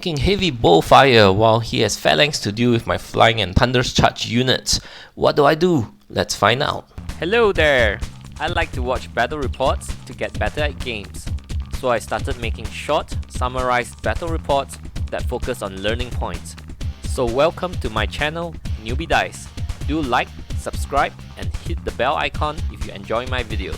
taking heavy bow fire while he has phalanx to deal with my flying and thunderous charge units. What do? Let's find out. Hello there! I like to watch battle reports to get better at games. So I started making short, summarized battle reports that focus on learning points. So welcome to my channel, Newbie Dice. Do like, subscribe, and hit the bell icon if you enjoy my videos.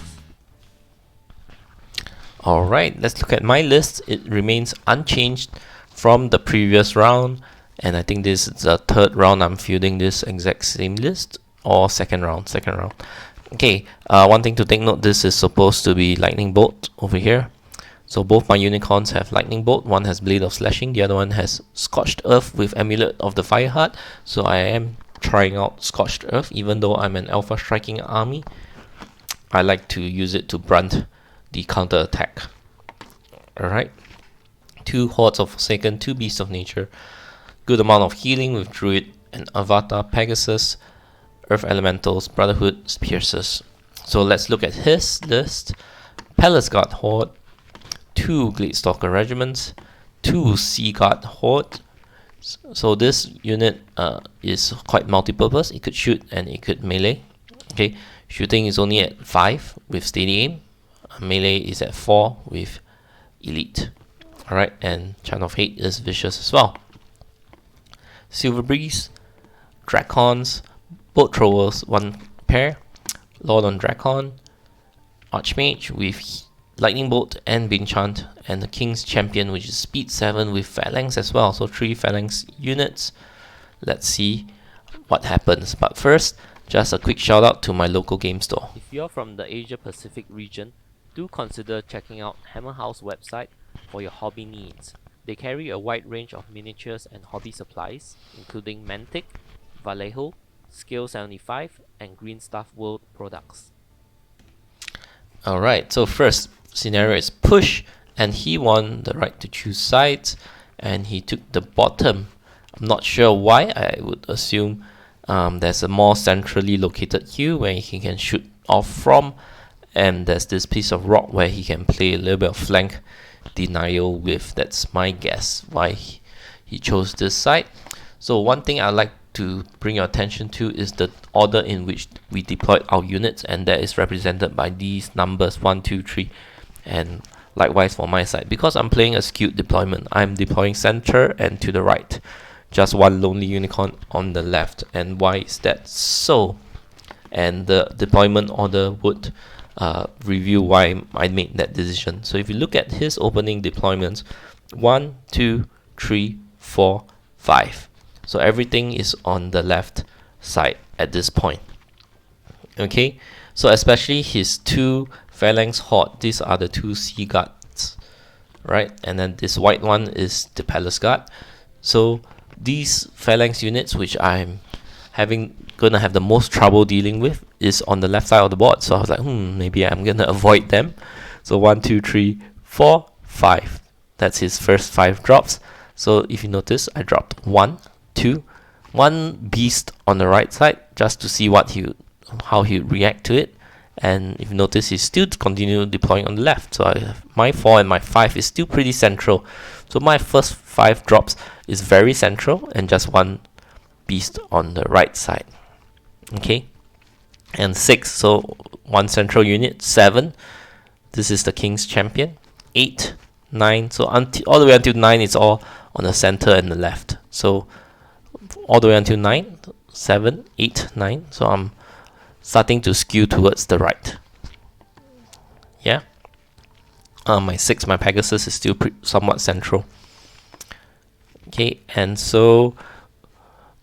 Alright, let's look at my list. It remains unchanged from the previous round, and I think this is the third round I'm fielding this exact same list, or second round. Okay, one thing to take note, this is supposed to be lightning bolt over here. So both my unicorns have lightning bolt. One has blade of slashing, the other one has scorched earth with amulet of the fire heart. So I am trying out scorched earth, even though I'm an alpha striking army. I like to use it to brunt the counter attack. Alright, 2 hordes of Forsaken, 2 beasts of nature, good amount of healing with druid and avatar, Pegasus, earth elementals, brotherhood, piercers. So let's look at his list. Palace Guard horde, 2 Gladestalker regiments, 2 Sea Guard horde. So this unit is quite multi-purpose. It could shoot and it could melee. Okay, shooting is only at 5 with steady aim. Melee is at 4 with elite. Alright, and Chant of Hate is vicious as well. Silver Breeze, Dracons, Bolt Throwers, 1 pair, Lord on Dracon, Archmage with Lightning Bolt and Binchant, and the King's Champion, which is speed 7 with Phalanx as well. So 3 Phalanx units. Let's see what happens. But first, just a quick shout out to my local game store. If you're from the Asia Pacific region, do consider checking out Hammer House website for your hobby needs. They carry a wide range of miniatures and hobby supplies, including Mantic, Vallejo, Scale 75, and Green Stuff World products. Alright, so first scenario is push, and he won the right to choose sides, and he took the bottom. I'm not sure why. I would assume there's a more centrally located hill where he can shoot off from, and there's this piece of rock where he can play a little bit of flank denial with. That's my guess why he chose this side. So one thing I'd like to bring your attention to is the order in which we deployed our units, and that is represented by these numbers 1, 2, 3, and likewise for my side. Because I'm playing a skewed deployment, I'm deploying center and to the right, just 1 lonely unicorn on the left. And why is that so? And the deployment order would review why I made that decision. So if you look at his opening deployments, 1, 2, 3, 4, 5. So everything is on the left side at this point. Okay, so especially his 2 Phalanx horde, these are the 2 Sea Guards, right? And then this white one is the Palace Guard. So these Phalanx units, which I'm gonna have the most trouble dealing with, is on the left side of the board. So I was like, maybe I'm gonna avoid them. So 1, 2, 3, 4, 5. That's his first 5 drops. So if you notice, I dropped 1, 2, 1 beast on the right side just to see how he react to it. And if you notice, he still continue deploying on the left. So I have my 4 and my 5 is still pretty central. So my first 5 drops is very central, and just 1 beast on the right side. Okay, and 6, so 1 central unit. 7, this is the King's Champion. 8, 9, so all the way until 9 it's all on the center and the left. So all the way until 9, 7, 8, 9. So I'm starting to skew towards the right. Yeah. My 6, my Pegasus, is still somewhat central. Okay, and so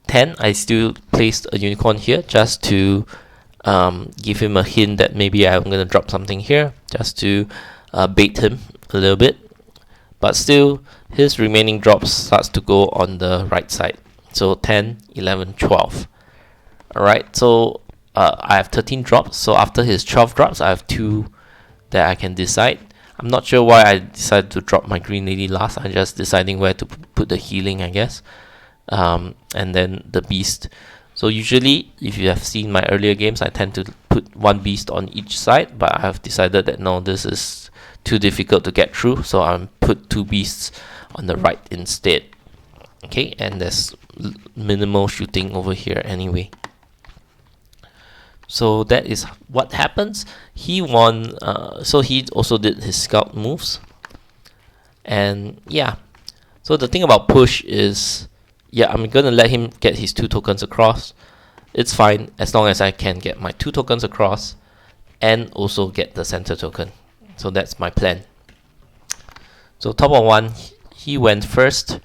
10, I still placed a unicorn here just to give him a hint that maybe I'm going to drop something here, just to bait him a little bit. But still, his remaining drops starts to go on the right side. So 10, 11, 12. Alright, so I have 13 drops. So after his 12 drops, I have 2 that I can decide. I'm not sure why I decided to drop my Green Lady last. I'm just deciding where to put the healing, I guess. And then the beast. So usually, if you have seen my earlier games, I tend to put 1 beast on each side, but I have decided that no, this is too difficult to get through, so I put 2 beasts on the right instead. Okay, and there's minimal shooting over here anyway. So that is what happens. He won, so he also did his scout moves. And yeah, so the thing about push is, yeah, I'm gonna let him get his 2 tokens across. It's fine as long as I can get my 2 tokens across and also get the center token. So that's my plan. So top of 1, he went first.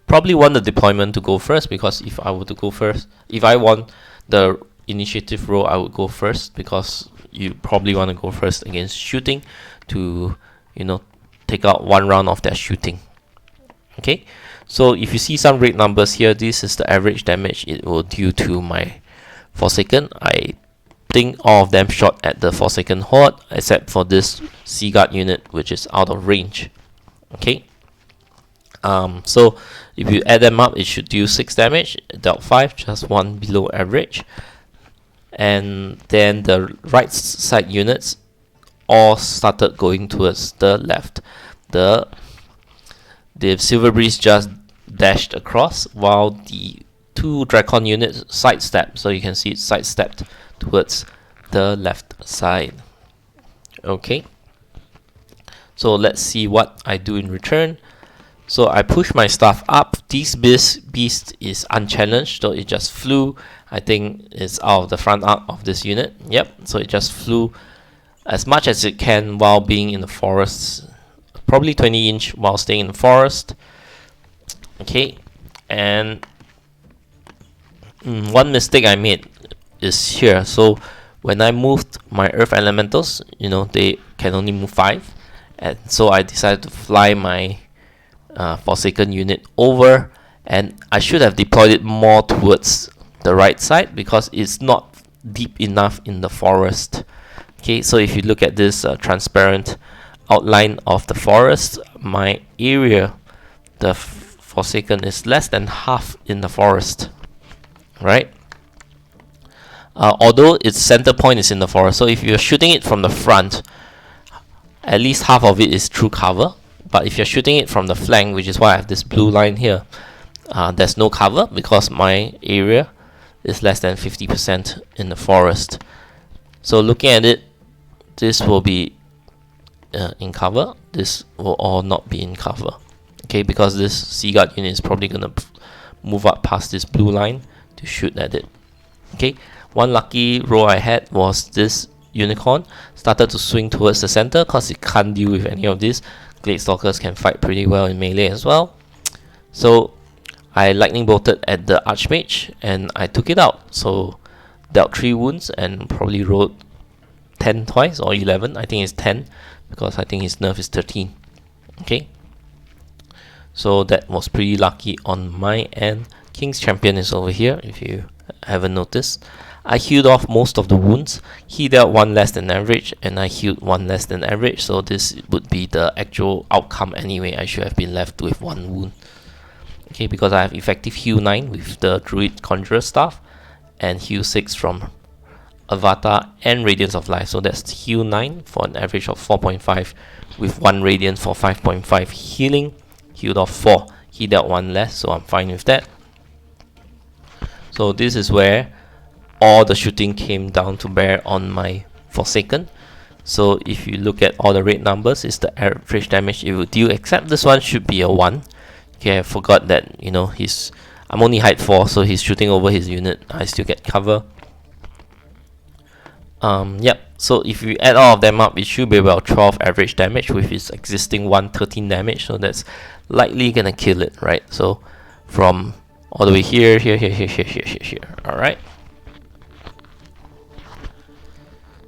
Probably want the deployment to go first, because if I were to go first, if I won the initiative row, I would go first, because you probably want to go first against shooting to, you know, take out 1 round of their shooting. Okay, so if you see some red numbers here, this is the average damage it will do to my Forsaken. I think all of them shot at the Forsaken Horde, except for this Sea Guard unit, which is out of range. Okay, so if you add them up, it should do 6 damage, dealt 5, just 1 below average. And then the right side units all started going towards the left. The Silver Breeze just dashed across, while the 2 Dracon units sidestepped. So you can see it sidestepped towards the left side. Okay, so let's see what I do in return. So I push my stuff up. This beast is unchallenged, so it just flew. I think it's out of the front arc of this unit. Yep, so it just flew as much as it can while being in the forest. Probably 20 inch while staying in the forest. Okay, and one mistake I made is here. So when I moved my Earth Elementals, you know, they can only move 5. And so I decided to fly my Forsaken unit over, and I should have deployed it more towards the right side because it's not deep enough in the forest. Okay, so if you look at this transparent outline of the forest, my area, the Forsaken, is less than half in the forest, right? Although its center point is in the forest, so if you're shooting it from the front, at least half of it is true cover. But if you're shooting it from the flank, which is why I have this blue line here, there's no cover because my area is less than 50% in the forest. So looking at it, this will be in cover. This will all not be in cover. Okay, because this Sea Guard unit is probably going to move up past this blue line to shoot at it. Okay, one lucky roll I had was this Unicorn started to swing towards the center because it can't deal with any of this. Glade Stalkers can fight pretty well in melee as well. So I lightning bolted at the Archmage and I took it out. So dealt 3 wounds and probably rolled 10 twice or 11. I think it's 10 because I think his nerf is 13. Okay, so that was pretty lucky on my end. King's Champion is over here if you haven't noticed. I healed off most of the wounds. He dealt 1 less than average and I healed 1 less than average, so this would be the actual outcome anyway. I should have been left with 1 wound. Okay, because I have effective heal 9 with the Druid Conjurer Staff and heal 6 from Avatar and Radiance of Life, so that's heal 9 for an average of 4.5 with 1 Radiance for 5.5 healing. Healed off 4. He dealt 1 less, so I'm fine with that. So this is where all the shooting came down to bear on my Forsaken. So if you look at all the red numbers, it's the average damage it will deal, except this one should be a 1. Okay, I forgot that, you know, I'm only height 4, so he's shooting over his unit. I still get cover. Yep, so if you add all of them up, it should be about 12 average damage with his existing 13 damage, so that's likely gonna kill it, right? So from all the way here, alright.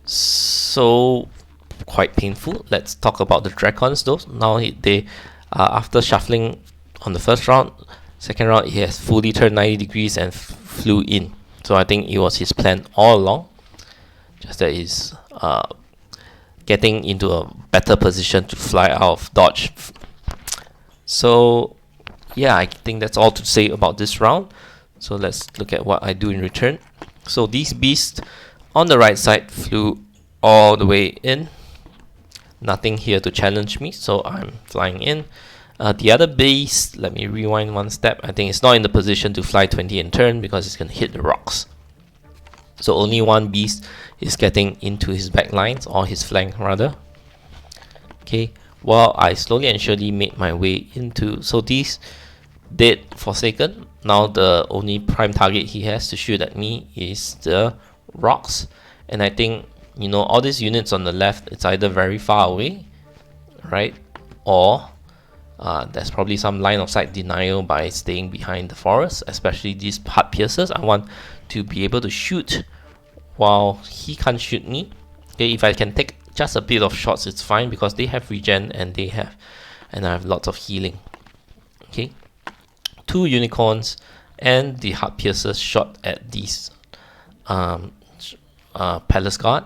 So quite painful. Let's talk about the Dracons though. Now they after shuffling on the first round, second round he has fully turned 90 degrees and flew in. So I think it was his plan all along, just that he's getting into a better position to fly out of dodge. So yeah, I think that's all to say about this round. So let's look at what I do in return. So these beasts on the right side flew all the way in. nothing here to challenge me, so I'm flying in. The other beast, let me rewind one step. I think it's not in the position to fly 20 and turn because it's going to hit the rocks. So only one beast is getting into his back lines, or his flank rather. Okay, while I slowly and surely made my way into, so these dead Forsaken. Now the only prime target he has to shoot at me is the rocks, and I think, you know, all these units on the left, it's either very far away, right, or there's probably some line of sight denial by staying behind the forest, especially these heart piercers. I want to be able to shoot while he can't shoot me. Okay, if I can take just a bit of shots, it's fine because they have regen and I have lots of healing. Okay, 2 unicorns and the heart piercers shot at these palace guard.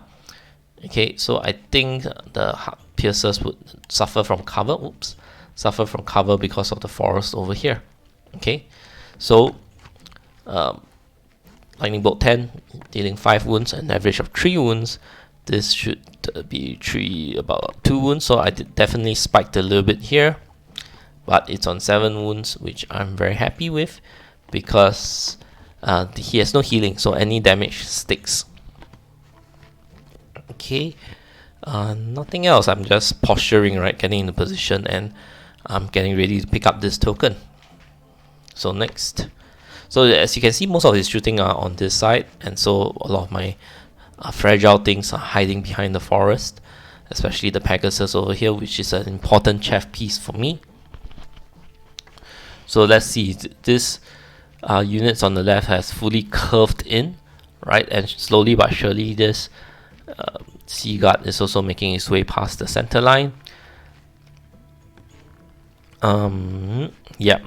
Okay, so I think the heart piercers would suffer from cover. Suffer from cover because of the forest over here. Okay, so lightning bolt 10, dealing 5 wounds, an average of 3 wounds. This should be about 2 wounds, so I definitely spiked a little bit here, but it's on 7 wounds, which I'm very happy with because he has no healing, so any damage sticks. Okay, nothing else. I'm just posturing, right, getting into position, and I'm getting ready to pick up this token. So next, so as you can see, most of his shooting are on this side, and so a lot of my fragile things are hiding behind the forest, especially the Pegasus over here, which is an important chef piece for me. So let's see, this units on the left has fully curved in, right, and slowly but surely this Sea Guard is also making its way past the center line. Yeah,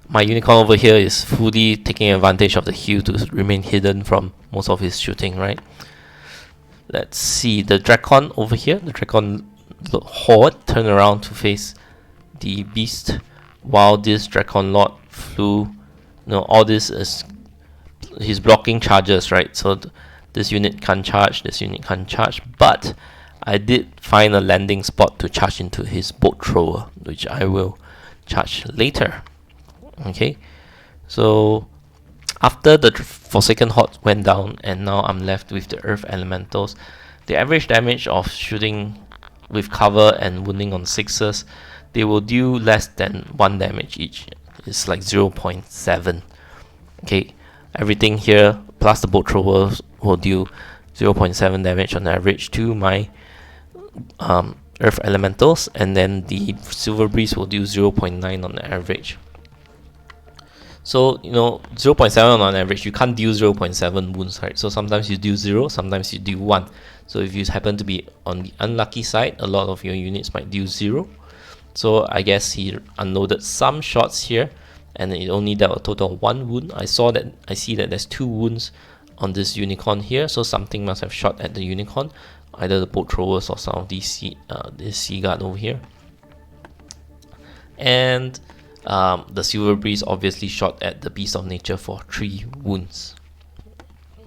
my unicorn over here is fully taking advantage of the hue to remain hidden from most of his shooting, right? Let's see, the Drakon over here, the Drakon horde turn around to face the beast, while this Drakon Lord flew. All this is he's blocking charges, right? So this unit can't charge, this unit can't charge, but I did find a landing spot to charge into his boat thrower, which I will charge later. Okay, so after the Forsaken Horde went down, and now I'm left with the Earth Elementals, the average damage of shooting with cover and wounding on 6s, they will do less than 1 damage each. It's like 0.7. Okay, everything here plus the boat throwers will do 0.7 damage on average to my Earth Elementals, and then the Silver Breeze will do 0.9 on average. So 0.7 on average, you can't deal 0.7 wounds, right? So sometimes you do 0, sometimes you do 1. So if you happen to be on the unlucky side, a lot of your units might do 0. So I guess he unloaded some shots here, and it only dealt a total of 1 wound. I see that there's 2 wounds on this unicorn here, so something must have shot at the unicorn, either the boat throwers or some of these this Sea Guard over here. And the Silver Breeze obviously shot at the Beast of Nature for 3 wounds.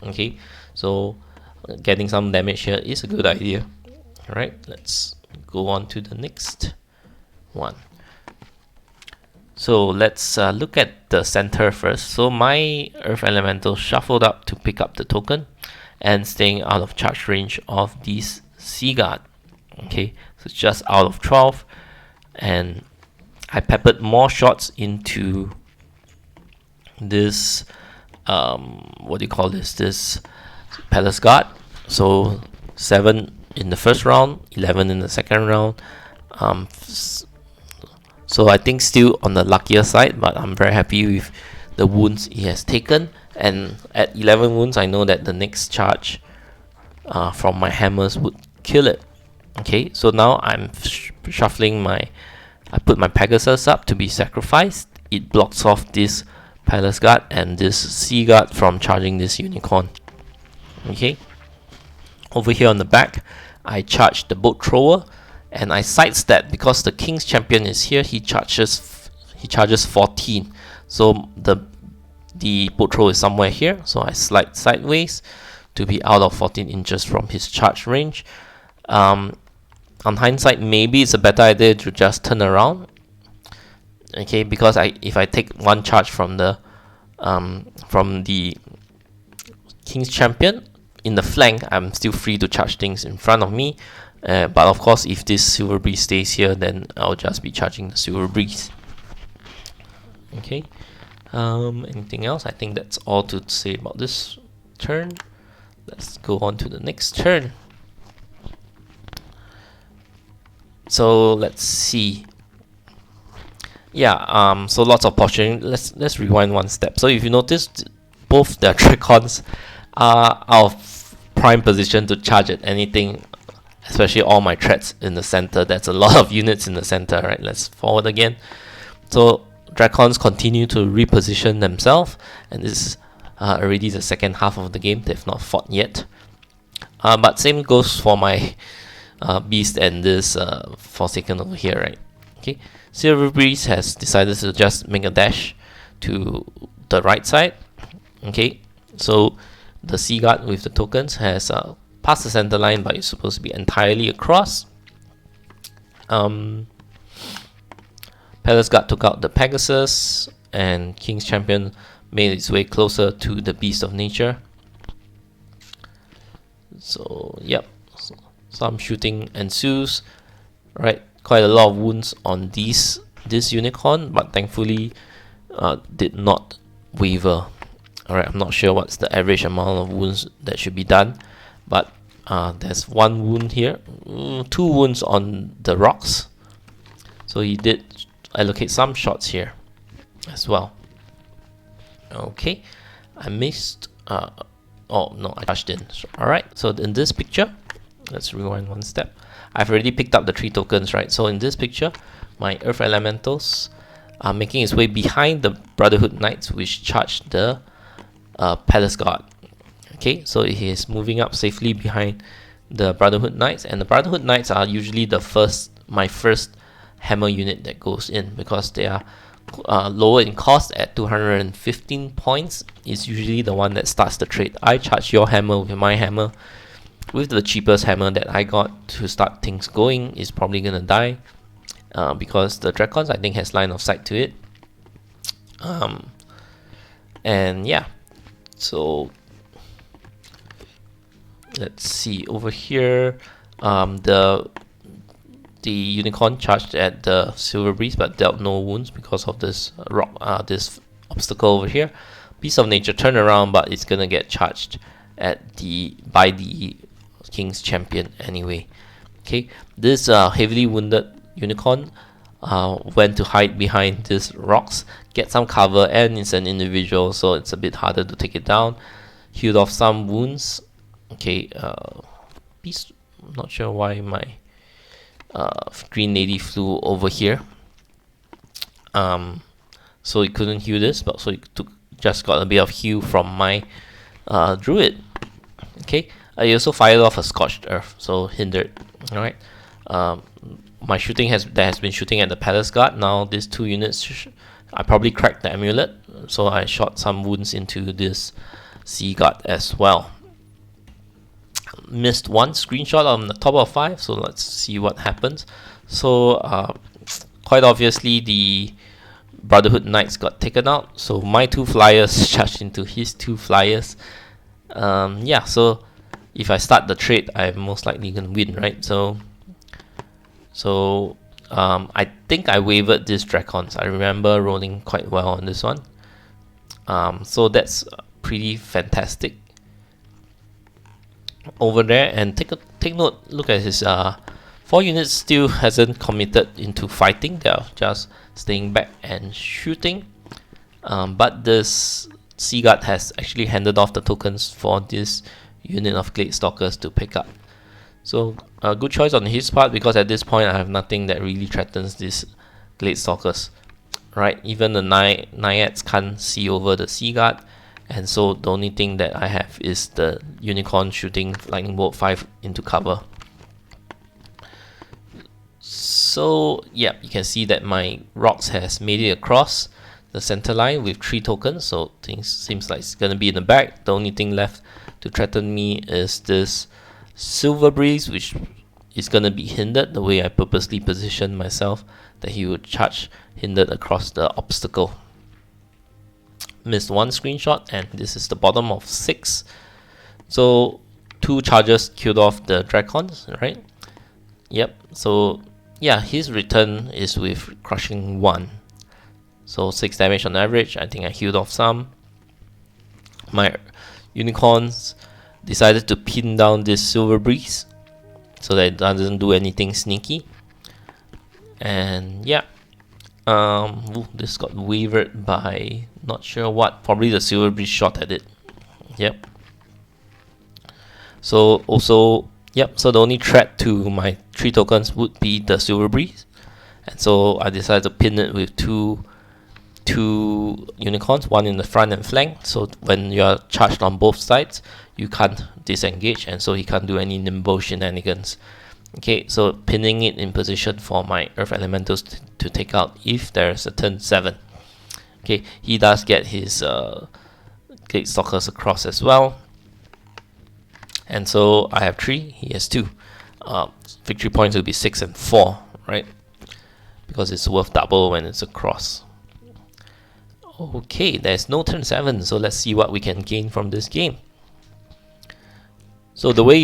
Okay, so getting some damage here is a good idea. Alright, let's go on to the next one. So let's look at the center first. So my Earth Elemental shuffled up to pick up the token and staying out of charge range of these Sea Guard. Okay, so just out of 12, and I peppered more shots into this this Palace Guard. So 7 in the first round, 11 in the second round. So I think still on the luckier side, but I'm very happy with the wounds he has taken. And at 11 wounds, I know that the next charge from my hammers would kill it. Okay, so now I'm shuffling I put my Pegasus up to be sacrificed. It blocks off this Palace Guard and this Sea Guard from charging this unicorn. Okay, over here on the back, I charged the boat thrower, and I sidestep because the King's Champion is here. He charges 14, so the boat thrower is somewhere here. So I slide sideways to be out of 14 inches from his charge range. On hindsight, maybe it's a better idea to just turn around. Okay, because if I take one charge from the King's Champion in the flank, I'm still free to charge things in front of me. But of course, if this Silver Breeze stays here, then I'll just be charging the Silver Breeze. Okay. Anything else? I think that's all to say about this turn. Let's go on to the next turn. So let's see. Yeah, so lots of posturing. Let's rewind one step. So if you notice, both the Dracons are out of prime position to charge at anything, especially all my threats in the center. That's a lot of units in the center, right? Let's forward again. So Dracons continue to reposition themselves, and this is already the second half of the game. They've not fought yet. But same goes for my Beast and this Forsaken over here, right? Okay, Silver Breeze has decided to just make a dash to the right side. Okay, so the Sea Guard with the tokens has passed the center line, but it's supposed to be entirely across. Palace Guard took out the Pegasus, and King's Champion made its way closer to the Beast of Nature. So, yep, some shooting ensues, right? Quite a lot of wounds on this unicorn, but thankfully did not waver. Alright, I'm not sure what's the average amount of wounds that should be done, but there's one wound here, 2 wounds on the rocks. So he did allocate some shots here as well. Okay, I missed. Oh no, I charged in. Alright, so in this picture, let's rewind one step. I've already picked up the 3 tokens, right? So in this picture, my Earth Elementals are making its way behind the Brotherhood Knights, which charged the Palace Guard. Okay, so he is moving up safely behind the Brotherhood Knights, and the Brotherhood Knights are usually my first hammer unit that goes in, because they are lower in cost at 215 points. Is usually the one that starts the trade. I charge your hammer with my hammer. With the cheapest hammer that I got to start things going is probably gonna die, because the Dracons, I think, has line of sight to it. And yeah, so let's see over here. The unicorn charged at the Silver Breeze, but dealt no wounds because of this rock, this obstacle over here. Beast of Nature turn around, but it's gonna get charged at by the King's Champion anyway. Okay, this heavily wounded unicorn went to hide behind these rocks, get some cover, and it's an individual, so it's a bit harder to take it down. Healed off some wounds. Okay, Beast, I'm not sure why my Green Lady flew over here. So he couldn't heal this, but so he just got a bit of heal from my Druid. Okay, I also fired off a Scorched Earth, so hindered. Alright, my shooting has been shooting at the Palace Guard. Now these 2 units, I probably cracked the amulet, so I shot some wounds into this Sea Guard as well. Missed one screenshot on the top of 5, so let's see what happens. So quite obviously the Brotherhood Knights got taken out, so my 2 flyers charged into his 2 flyers. Yeah, so if I start the trade, I'm most likely gonna win, right? So I think I wavered these Dracons. I remember rolling quite well on this one. So that's pretty fantastic over there. And take note, look at his 4 units still hasn't committed into fighting. They're just staying back and shooting. But this Sea Guard has actually handed off the tokens for this unit of Glade Stalkers to pick up. So a good choice on his part, because at this point I have nothing that really threatens these Glade Stalkers, right? Even the Naiads can't see over the Sea Guard, and so the only thing that I have is the Unicorn shooting Lightning Bolt 5 into cover. So yeah, you can see that my rocks has made it across the center line with 3 tokens, so things seems like it's gonna be in the back. The only thing left to threaten me is this Silver Breeze, which is gonna be hindered the way I purposely positioned myself, that he would charge hindered across the obstacle. Missed one screenshot, and this is the bottom of 6. So 2 charges killed off the dragons, right? Yep. So yeah, his return is with crushing 1. So 6 damage on average. I think I healed off some. My unicorns decided to pin down this silver breeze so that it doesn't do anything sneaky. And yeah, this got wavered by not sure what, probably the silver breeze shot at it. Yep. So also, yep, so the only threat to my 3 tokens would be the silver breeze, and so I decided to pin it with two unicorns, one in the front and flank, so when you are charged on both sides you can't disengage, and so he can't do any nimble shenanigans. Okay, so pinning it in position for my earth elementals to take out if there's a turn 7. Okay, he does get his gate stalkers across as well, and so I have 3, he has 2. Victory points will be 6 and 4, right? Because it's worth double when it's across. Okay, there's no turn 7, so let's see what we can gain from this game. So the way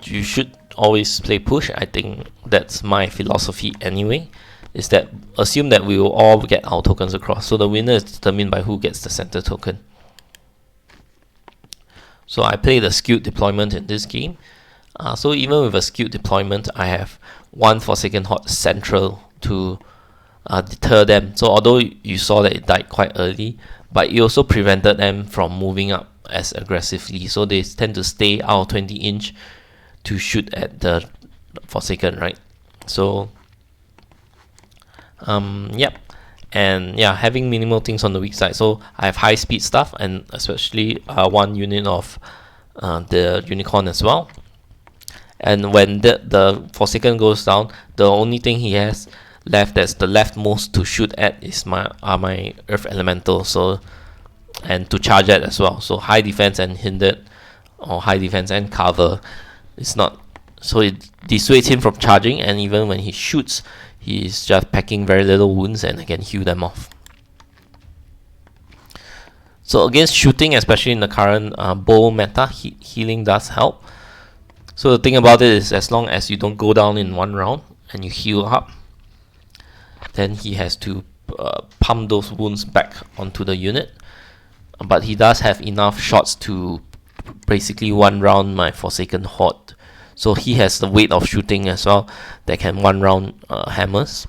you should always play push, I think that's my philosophy anyway, is that assume that we will all get our tokens across. So the winner is determined by who gets the center token. So I play the skewed deployment in this game. So even with a skewed deployment, I have 1 Forsaken Horde central to deter them. So although you saw that it died quite early, but it also prevented them from moving up as aggressively. So they tend to stay out 20 inch to shoot at the Forsaken, right? So yep. And yeah, having minimal things on the weak side. So I have high speed stuff, and especially 1 unit of the unicorn as well. And when the Forsaken goes down, the only thing he has left that's the leftmost to shoot at is my earth elemental, so, and to charge at as well. So high defense and hindered, or high defense and cover. It's not, so it dissuades him from charging, and even when he shoots, he's just packing very little wounds and I can heal them off. So against shooting, especially in the current bow meta, healing does help. So the thing about it is, as long as you don't go down in 1 round and you heal up, then he has to pump those wounds back onto the unit. But he does have enough shots to basically 1 round my Forsaken Horde. So he has the weight of shooting as well that can 1 round hammers.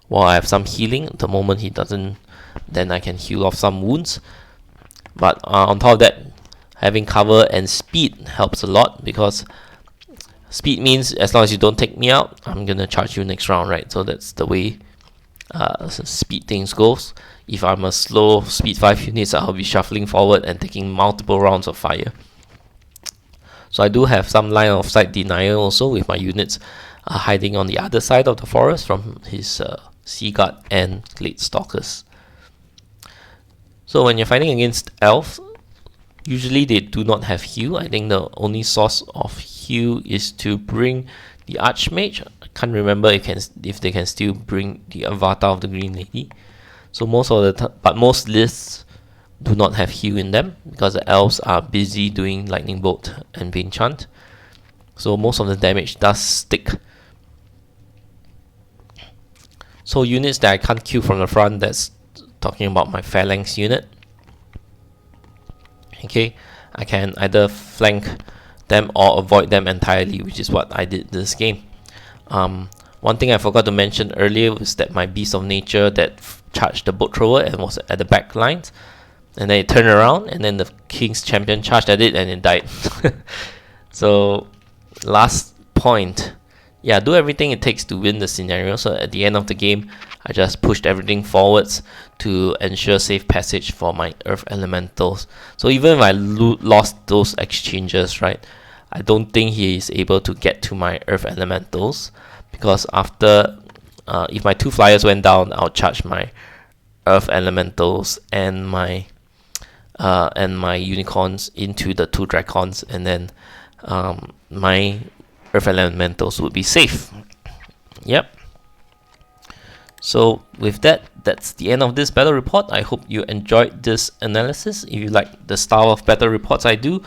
While I have some healing, the moment he doesn't, then I can heal off some wounds. But on top of that, having cover and speed helps a lot, because speed means as long as you don't take me out, I'm gonna charge you next round, right? So that's the way speed things goes. If I'm a slow speed 5 units, I'll be shuffling forward and taking multiple rounds of fire. So I do have some line of sight denial also, with my units hiding on the other side of the forest from his Sea Guard and Glade Stalkers. So when you're fighting against elves, usually they do not have heal. I think the only source of heal is to bring the Archmage. I can't remember if they can still bring the Avatar of the Green Lady. So most of the but most lists do not have heal in them, because the elves are busy doing Lightning Bolt and Vein Chant. So most of the damage does stick. So units that I can't kill from the front, that's talking about my Phalanx unit. Okay, I can either flank them or avoid them entirely, which is what I did this game. One thing I forgot to mention earlier was that my Beast of Nature that charged the boat thrower and was at the back lines, and then it turned around, and then the King's Champion charged at it and it died. So last point, yeah, do everything it takes to win the scenario. So at the end of the game, I just pushed everything forwards to ensure safe passage for my Earth Elementals. So even if I lost those exchanges, right, I don't think he is able to get to my Earth Elementals, because after, if my 2 flyers went down, I'll charge my Earth Elementals and my unicorns into the 2 dragons, and then my Earth Elementals would be safe. Yep. So with that, that's the end of this battle report. I hope you enjoyed this analysis. If you like the style of battle reports I do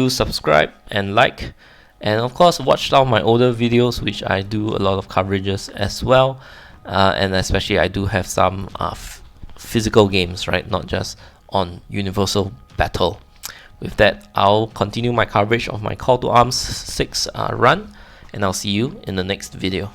subscribe and like. And of course, watch some of my older videos, which I do a lot of coverages as well. And especially I do have some physical games, right? Not just on Universal Battle. With that, I'll continue my coverage of my Call to Arms 6 run. And I'll see you in the next video.